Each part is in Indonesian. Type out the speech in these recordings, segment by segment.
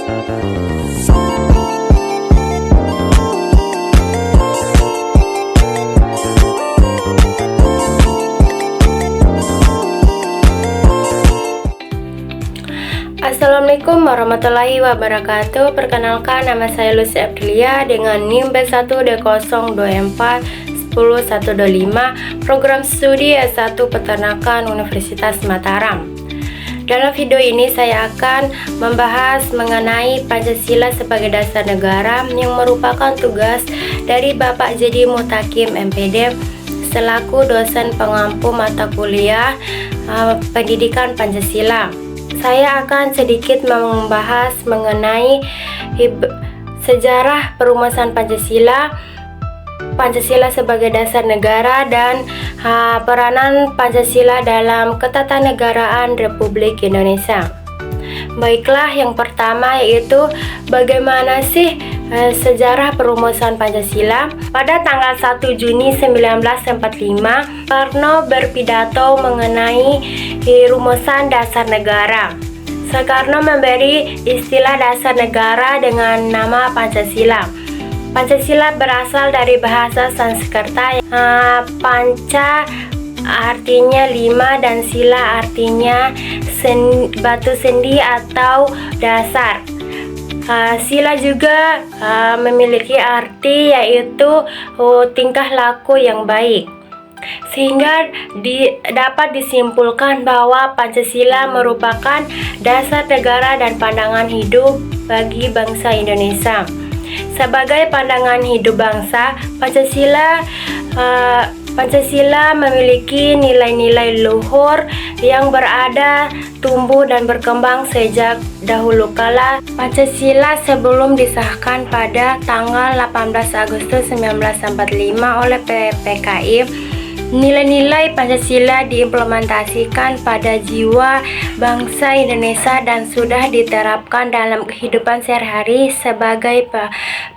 Assalamualaikum warahmatullahi wabarakatuh. Perkenalkan, nama saya Lucy Aprilia dengan NIM B12024-10125, program studi S1 Peternakan Universitas Mataram. Dalam video ini saya akan membahas mengenai Pancasila sebagai dasar negara yang merupakan tugas dari Bapak Jadi Mutakim MPD selaku dosen pengampu mata kuliah pendidikan Pancasila. Saya akan sedikit membahas mengenai sejarah perumusan Pancasila sebagai dasar negara, dan peranan Pancasila dalam ketatanegaraan Republik Indonesia. Baiklah, yang pertama yaitu bagaimana sih sejarah perumusan Pancasila. Pada tanggal 1 Juni 1945, Soekarno berpidato mengenai rumusan dasar negara. Soekarno memberi istilah dasar negara dengan nama Pancasila. Pancasila berasal dari bahasa Sanskerta. Panca artinya 5 dan sila artinya batu sendi atau dasar. Sila juga memiliki arti yaitu tingkah laku yang baik, sehingga dapat disimpulkan bahwa Pancasila merupakan dasar negara dan pandangan hidup bagi bangsa Indonesia. Sebagai pandangan hidup bangsa, Pancasila memiliki nilai-nilai luhur yang berada, tumbuh dan berkembang sejak dahulu kala. Pancasila sebelum disahkan pada tanggal 18 Agustus 1945 oleh PPKI, nilai-nilai Pancasila diimplementasikan pada jiwa bangsa Indonesia dan sudah diterapkan dalam kehidupan sehari-hari sebagai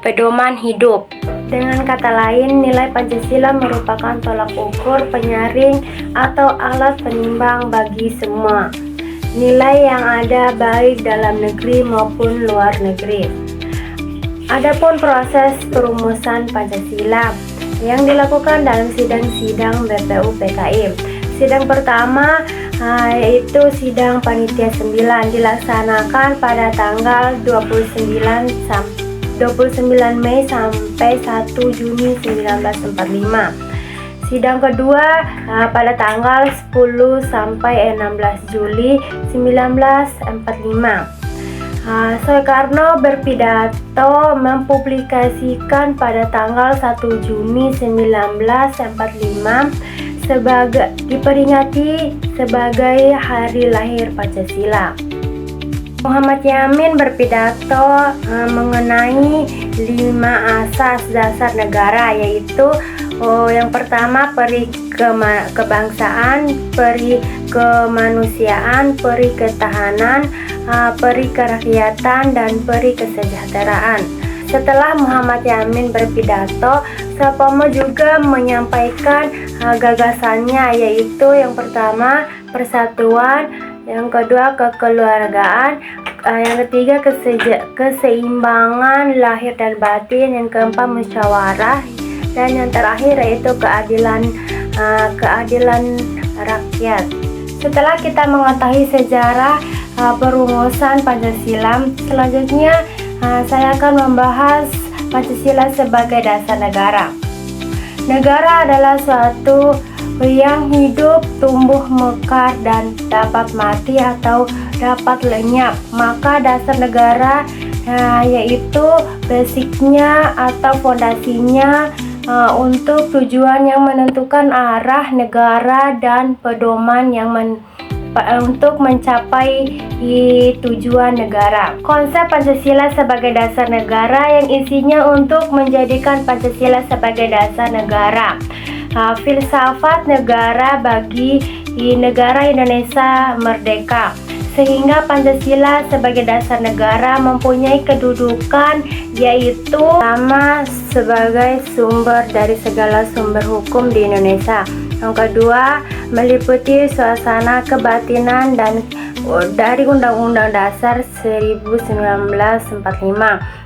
pedoman hidup. Dengan kata lain, nilai Pancasila merupakan tolak ukur, penyaring, atau alat penimbang bagi semua nilai yang ada baik dalam negeri maupun luar negeri. Adapun proses perumusan Pancasila yang dilakukan dalam sidang-sidang BPUPKI. Sidang pertama yaitu sidang panitia 9 dilaksanakan pada tanggal 29 Mei sampai 1 Juni 1945. Sidang kedua pada tanggal 10 sampai 16 Juli 1945. Soekarno berpidato mempublikasikan pada tanggal 1 Juni 1945 diperingati sebagai hari lahir Pancasila. Muhammad Yamin berpidato mengenai 5 asas dasar negara, yaitu yang pertama peri kebangsaan, peri kemanusiaan, peri ketahanan, peri kerakyatan, dan peri kesejahteraan. Setelah Muhammad Yamin berpidato, Soekarno juga menyampaikan gagasannya, yaitu yang pertama persatuan, yang kedua kekeluargaan, yang ketiga keseimbangan lahir dan batin, yang keempat musyawarah, dan yang terakhir yaitu keadilan rakyat. Setelah kita mengetahui sejarah perumusan Pancasila, selanjutnya saya akan membahas Pancasila sebagai dasar negara. Negara adalah suatu yang hidup, tumbuh, mekar, dan dapat mati atau dapat lenyap. Maka dasar negara yaitu basicnya atau fondasinya untuk tujuan yang menentukan arah negara dan pedoman yang untuk mencapai tujuan negara. Konsep Pancasila sebagai dasar negara yang isinya untuk menjadikan Pancasila sebagai dasar negara. Filsafat negara bagi negara Indonesia merdeka, sehingga Pancasila sebagai dasar negara mempunyai kedudukan yaitu pertama sebagai sumber dari segala sumber hukum di Indonesia. Yang kedua, meliputi suasana kebatinan dan dari Undang-Undang Dasar 1945.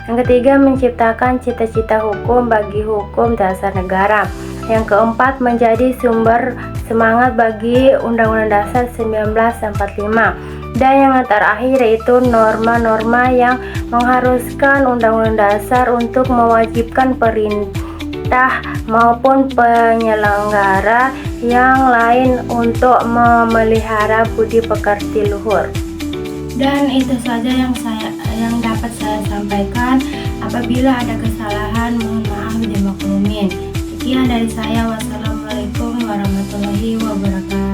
Yang ketiga, menciptakan cita-cita hukum bagi hukum dasar negara. Yang keempat, menjadi sumber semangat bagi Undang-Undang Dasar 1945. Dan yang terakhir yaitu norma-norma yang mengharuskan Undang-Undang Dasar untuk mewajibkan perintah maupun penyelenggara yang lain untuk memelihara budi pekerti luhur. Dan itu saja yang dapat saya sampaikan. Apabila ada kesalahan, mohon maaf dimaklumin. Sekian dari saya. Wassalamualaikum warahmatullahi wabarakatuh.